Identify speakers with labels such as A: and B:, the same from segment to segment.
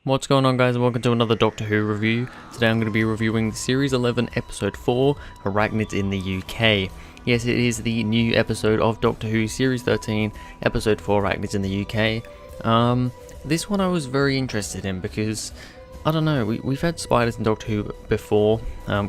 A: What's going on, guys, and welcome to another Doctor Who review. Today I'm going to be reviewing Series 11 Episode 4, Arachnids in the UK. Yes, it is the new episode of Doctor Who Series 13, Episode 4, Arachnids in the UK. This one I was very interested in because, I don't know, we've had spiders in Doctor Who before,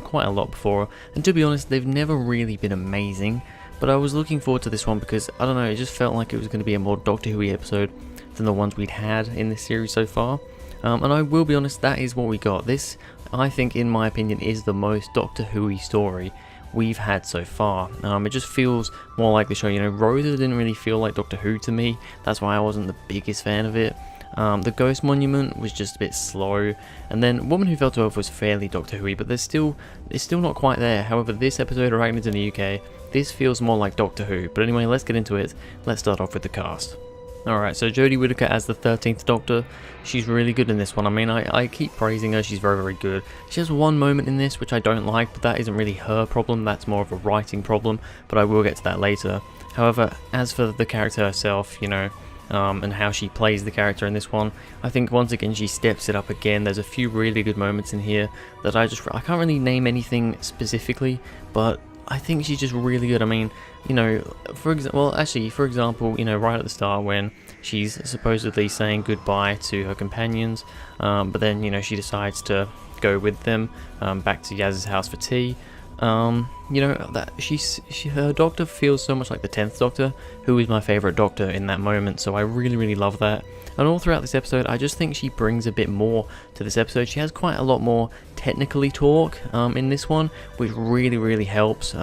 A: quite a lot before, and to be honest, they've never really been amazing. But I was looking forward to this one because, I don't know, it just felt like it was going to be a more Doctor Who-y episode than the ones we'd had in this series so far. And I will be honest, that is what we got. This, I think, in my opinion, is the most Doctor Who-y story we've had so far. It just feels more like the show. You know, Rosa didn't really feel like Doctor Who to me. That's why I wasn't the biggest fan of it. The Ghost Monument was just a bit slow, and then Woman Who Fell to Earth was fairly Doctor Who-y, but it's still not quite there. However, this episode of Arachnids in the UK, this feels more like Doctor Who. But anyway, let's get into it. Let's start off with the cast. Alright, so Jodie Whittaker as the 13th Doctor, she's really good in this one. I mean, I keep praising her, she's very, very good. She has one moment in this which I don't like, but that isn't really her problem, that's more of a writing problem, but I will get to that later. However, as for the character herself, you know, and how she plays the character in this one, I think once again she steps it up again. There's a few really good moments in here that I can't really name anything specifically, but I think she's just really good. I mean, you know, for example, you know, right at the start when she's supposedly saying goodbye to her companions, but then, you know, she decides to go with them back to Yaz's house for tea. You know, that her Doctor feels so much like the 10th Doctor, who is my favourite Doctor in that moment, so I really, really love that. And all throughout this episode, I just think she brings a bit more to this episode. She has quite a lot more technically talk in this one, which really, really helps.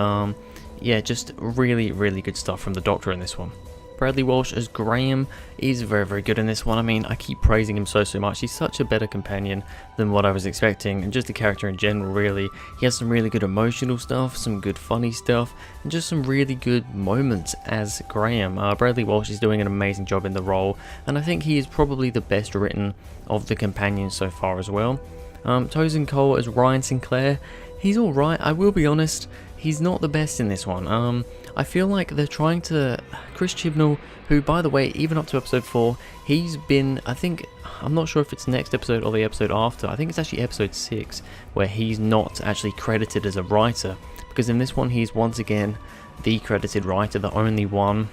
A: Yeah, just really, really good stuff from the Doctor in this one. Bradley Walsh as Graham is very, very good in this one. I mean, I keep praising him so much. He's such a better companion than what I was expecting, and just the character in general, really. He has some really good emotional stuff, some good funny stuff, and just some really good moments as Graham. Bradley Walsh is doing an amazing job in the role, and I think he is probably the best written of the companions so far as well. Tosin Cole as Ryan Sinclair, he's alright. I will be honest, he's not the best in this one. I feel like they're trying to... Chris Chibnall, who, by the way, even up to episode 4, he's been, I'm not sure if it's next episode or the episode after, I think it's actually episode 6, where he's not actually credited as a writer, because in this one he's once again the credited writer, the only one.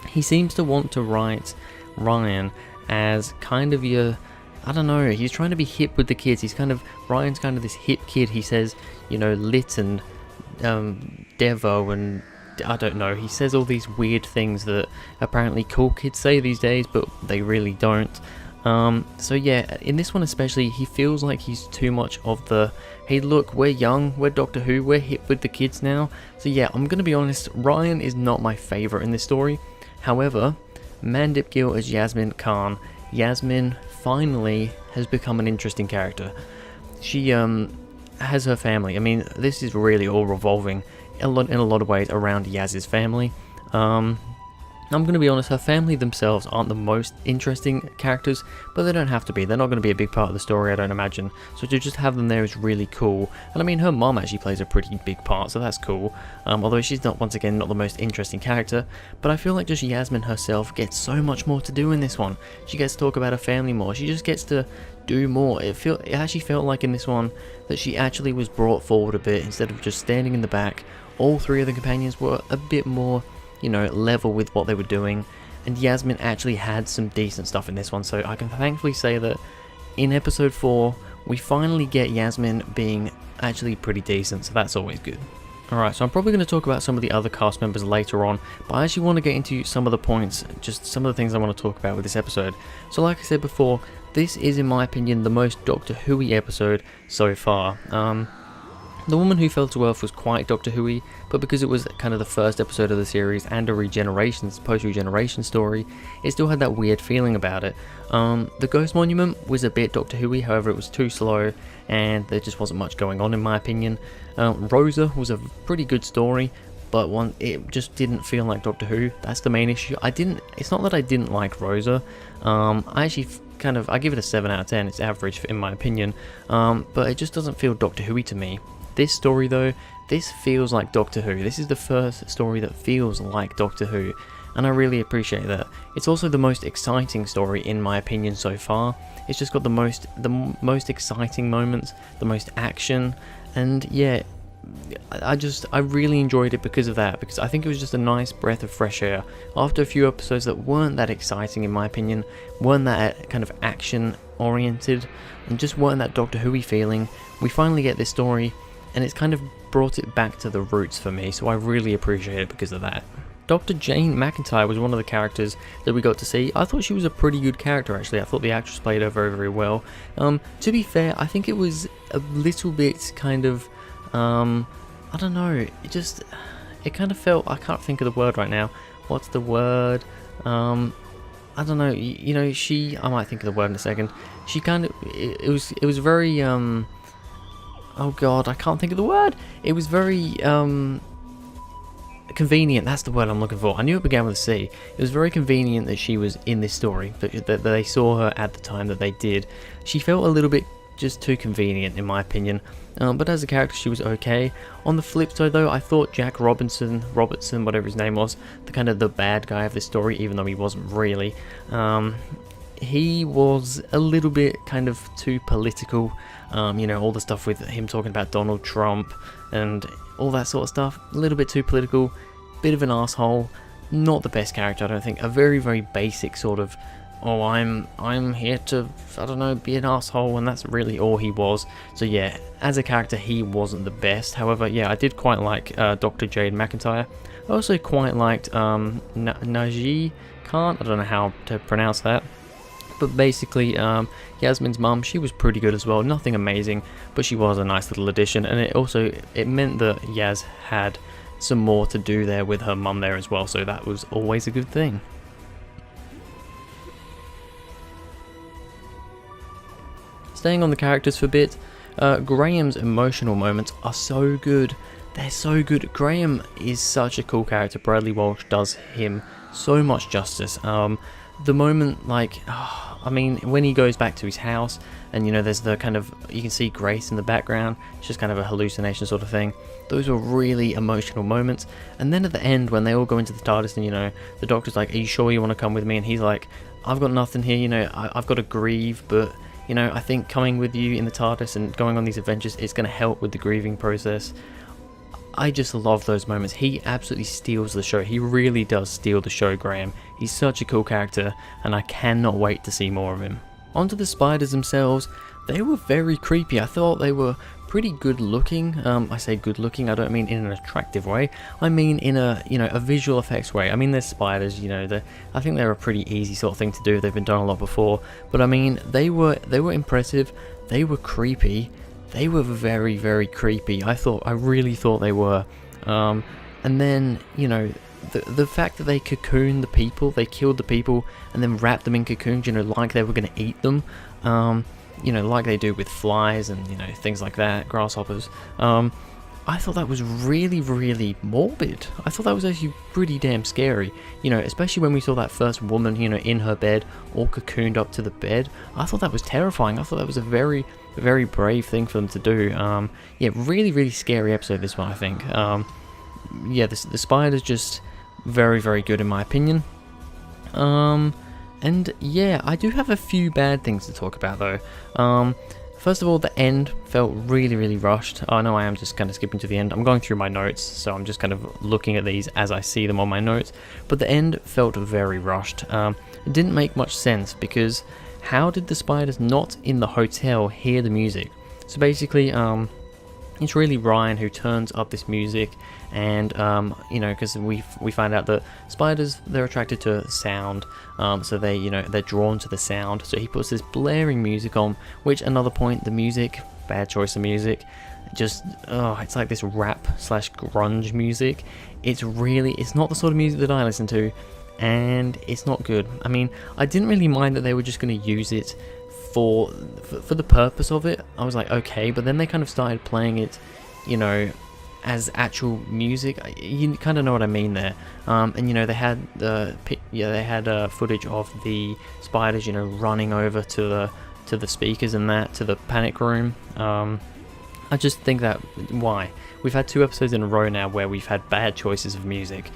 A: He seems to want to write Ryan as kind of your... I don't know, he's trying to be hip with the kids. Ryan's kind of this hip kid. He says, you know, lit and Devo, and I don't know, he says all these weird things that apparently cool kids say these days, but they really don't. So yeah, in this one especially, he feels like he's too much of the, hey look, we're young, we're Doctor Who, we're hip with the kids now. So yeah, I'm gonna be honest, Ryan is not my favourite in this story. However, Mandip Gill as Yasmin Khan. Yasmin finally has become an interesting character. She has her family. I mean, this is really all revolving in a lot of ways around Yaz's family. I'm going to be honest, her family themselves aren't the most interesting characters, but they don't have to be. They're not going to be a big part of the story, I don't imagine. So to just have them there is really cool. And I mean, her mum actually plays a pretty big part, so that's cool. Although she's not, once again, not the most interesting character. But I feel like just Yasmin herself gets so much more to do in this one. She gets to talk about her family more. She just gets to do more. It actually felt like in this one that she actually was brought forward a bit instead of just standing in the back. All three of the companions were a bit more, you know, level with what they were doing, and Yasmin actually had some decent stuff in this one, so I can thankfully say that in episode 4 we finally get Yasmin being actually pretty decent, so that's always good. Alright, so I'm probably going to talk about some of the other cast members later on, but I actually want to get into some of the points, just some of the things I want to talk about with this episode. So like I said before, this is in my opinion the most Doctor Who-y episode so far. The Woman Who Fell to Earth was quite Doctor Who-y, but because it was kind of the first episode of the series and a post-regeneration story, it still had that weird feeling about it. The Ghost Monument was a bit Doctor Who-y, however it was too slow and there just wasn't much going on in my opinion. Rosa was a pretty good story, but it just didn't feel like Doctor Who. That's the main issue. It's not that I didn't like Rosa. I actually I give it a 7 out of 10. It's average in my opinion, but it just doesn't feel Doctor Who-y to me. This story though, this feels like Doctor Who. This is the first story that feels like Doctor Who. and I really appreciate that. It's also the most exciting story in my opinion so far. It's just got the most exciting moments, the most action, and yeah, I really enjoyed it because of that, because I think it was just a nice breath of fresh air after a few episodes that weren't that exciting in my opinion, weren't that kind of action oriented, and just weren't that Doctor Who-y feeling. We finally get this story, and it's kind of brought it back to the roots for me, so I really appreciate it because of that. Dr. Jane McIntyre was one of the characters that we got to see. I thought she was a pretty good character actually. I thought the actress played her very, very well. To be fair, I think it was a little bit kind of, I don't know, it kind of felt, I can't think of the word right now. What's the word? I don't know, you know, I might think of the word in a second. She kind of, it was very, oh god, I can't think of the word. It was very, convenient, that's the word I'm looking for. I knew it began with a C. It was very convenient that she was in this story, that they saw her at the time that they did. She felt a little bit just too convenient in my opinion, but as a character she was okay. On the flip side though, I thought Jack Robertson, whatever his name was, the bad guy of this story, even though he wasn't really, he was a little bit kind of too political, you know, all the stuff with him talking about Donald Trump and all that sort of stuff, a little bit too political, bit of an asshole, not the best character I don't think, a very, very basic sort of, oh, I'm here to, I don't know, be an asshole, and that's really all he was. So yeah, as a character he wasn't the best. However, yeah, I did quite like Dr. Jade McIntyre. I also quite liked Naji Khan, I don't know how to pronounce that. But basically, Yasmin's mum, she was pretty good as well. Nothing amazing, but she was a nice little addition. And it meant that Yaz had some more to do there with her mum there as well. So that was always a good thing. Staying on the characters for a bit, Graham's emotional moments are so good. They're so good. Graham is such a cool character. Bradley Walsh does him so much justice. The moment, like, I mean, when he goes back to his house and, you know, there's the kind of, you can see Grace in the background, it's just kind of a hallucination sort of thing. Those were really emotional moments. And then at the end, when they all go into the TARDIS and, you know, the Doctor's like, are you sure you want to come with me? And he's like, I've got nothing here, you know, I've got to grieve, but, you know, I think coming with you in the TARDIS and going on these adventures, it's going to help with the grieving process. I just love those moments. He absolutely steals the show. He really does steal the show, Graham. He's such a cool character, and I cannot wait to see more of him. Onto the spiders themselves, they were very creepy. I thought they were pretty good looking. I say good looking, I don't mean in an attractive way. I mean in a, you know, a visual effects way. I mean, they're spiders, you know, I think they're a pretty easy sort of thing to do. They've been done a lot before, but I mean, they were impressive. They were creepy. They were very, very creepy. I really thought they were. And then, you know, the fact that they cocooned the people, they killed the people and then wrapped them in cocoons, you know, like they were going to eat them, you know, like they do with flies and, you know, things like that, grasshoppers. I thought that was really, really morbid. I thought that was actually pretty damn scary, you know, especially when we saw that first woman, you know, in her bed, all cocooned up to the bed. I thought that was terrifying. I thought that was a very, very brave thing for them to do. Yeah, really, really scary episode, this one, I think. Yeah, the spider's just very, very good in my opinion. And yeah, I do have a few bad things to talk about though. First of all, the end felt really, really rushed. I know I am just kind of skipping to the end. I'm going through my notes, so I'm just kind of looking at these as I see them on my notes. But the end felt very rushed. It didn't make much sense, because how did the spiders not in the hotel hear the music? So basically, it's really Ryan who turns up this music, and you know, because we find out that spiders, they're attracted to sound, so they, you know, they're drawn to the sound. So he puts this blaring music on, which, another point, the music, bad choice of music, just, oh, it's like this rap / grunge music. It's not the sort of music that I listen to, and it's not good. I mean, I didn't really mind that they were just going to use it for the purpose of it. I was like, okay, but then they kind of started playing it, you know, as actual music. You kind of know what I mean there. And you know, they had footage of the spiders, you know, running over to the speakers and that, to the panic room. I just think that, why? We've had 2 episodes in a row now where we've had bad choices of music.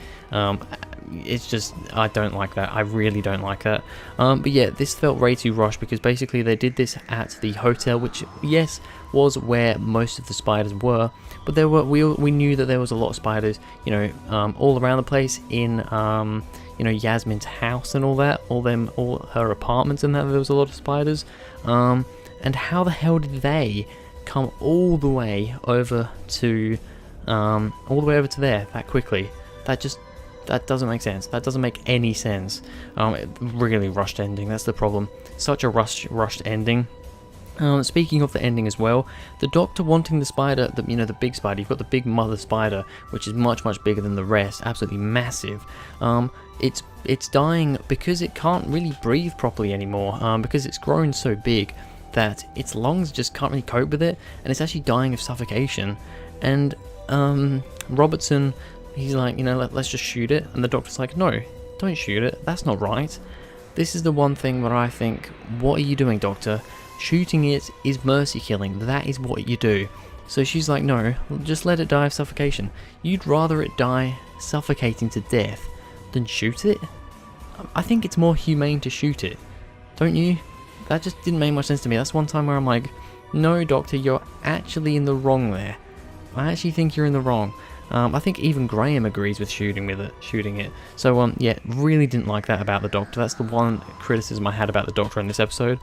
A: it's just, I don't like that. I really don't like that. But yeah, this felt way too rushed because basically they did this at the hotel, which yes was where most of the spiders were, but there were we knew that there was a lot of spiders, you know, all around the place in you know, Yasmin's house and all that, all her apartments and that. There was a lot of spiders. And how the hell did they come all the way over to there that quickly? That doesn't make sense. That doesn't make any sense. Really rushed ending. That's the problem. Such a rushed ending. Speaking of the ending as well, the Doctor wanting the spider, the big spider. You've got the big mother spider, which is much bigger than the rest, absolutely massive. It's dying because it can't really breathe properly anymore. Because it's grown so big that its lungs just can't really cope with it, and it's actually dying of suffocation. And Robertson, he's like, you know, let's just shoot it, and the Doctor's like, no, don't shoot it. That's not right. This is the one thing where I think, what are you doing, Doctor? Shooting it is mercy killing. That is what you do. So she's like, no, just let it die of suffocation. You'd rather it die suffocating to death than shoot it? I think it's more humane to shoot it. Don't you? That just didn't make much sense to me. That's one time where I'm like, no, Doctor, you're actually in the wrong there. I actually think you're in the wrong. I think even Graham agrees with shooting it. So yeah, really didn't like that about the Doctor. That's the one criticism I had about the Doctor in this episode.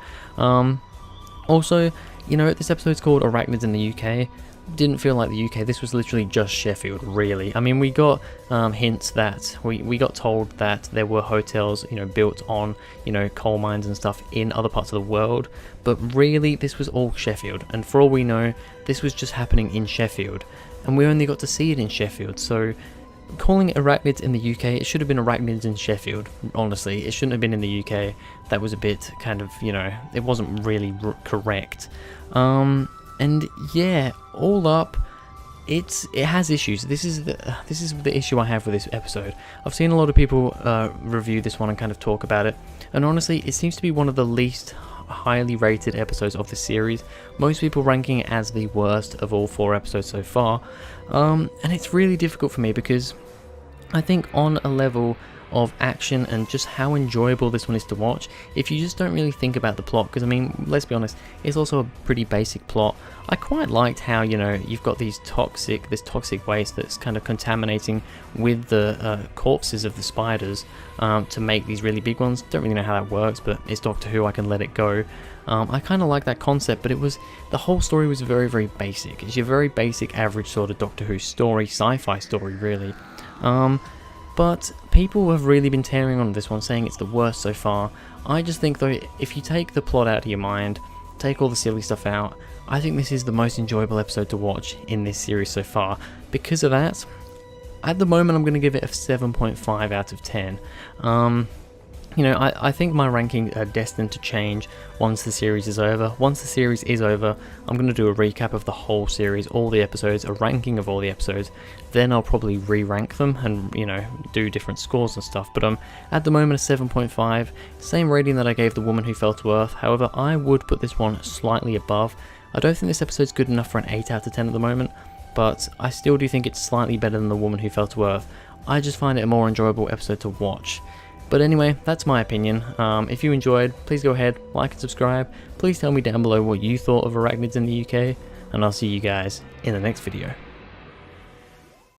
A: Also, you know, this episode's called Arachnids in the UK. Didn't feel like the UK. This was literally just Sheffield, really. I mean, we got hints that we got told that there were hotels, you know, built on, you know, coal mines and stuff in other parts of the world, but really this was all Sheffield. And for all we know, this was just happening in Sheffield, and we only got to see it in Sheffield. So calling it Arachnids in the UK, it should have been Arachnids in Sheffield. Honestly, it shouldn't have been in the UK. That was a bit kind of, you know, it wasn't really correct. And yeah, all up, it has issues. This is the issue I have with this episode. I've seen a lot of people review this one and kind of talk about it, and honestly, it seems to be one of the least highly rated episodes of the series. Most people ranking it as the worst of all 4 episodes so far, and it's really difficult for me because I think on a level of action and just how enjoyable this one is to watch, if you just don't really think about the plot, because I mean, let's be honest, it's also a pretty basic plot. I quite liked how, you know, you've got this toxic waste that's kind of contaminating with the corpses of the spiders to make these really big ones. Don't really know how that works, but it's Doctor Who, I can let it go. I kind of like that concept, but the whole story was very basic. It's your very basic average sort of Doctor Who story, sci-fi story really. But people have really been tearing on this one, saying it's the worst so far. I just think though, if you take the plot out of your mind, take all the silly stuff out, I think this is the most enjoyable episode to watch in this series so far. Because of that, at the moment I'm going to give it a 7.5 out of 10. You know, I think my rankings are destined to change once the series is over. Once the series is over, I'm going to do a recap of the whole series, all the episodes, a ranking of all the episodes. Then I'll probably re-rank them and, you know, do different scores and stuff. But at the moment, a 7.5, same rating that I gave The Woman Who Fell to Earth. However, I would put this one slightly above. I don't think this episode's good enough for an 8 out of 10 at the moment, but I still do think it's slightly better than The Woman Who Fell to Earth. I just find it a more enjoyable episode to watch. But anyway, that's my opinion. If you enjoyed, please go ahead, like and subscribe. Please tell me down below what you thought of Arachnids in the UK, and I'll see you guys in the next video.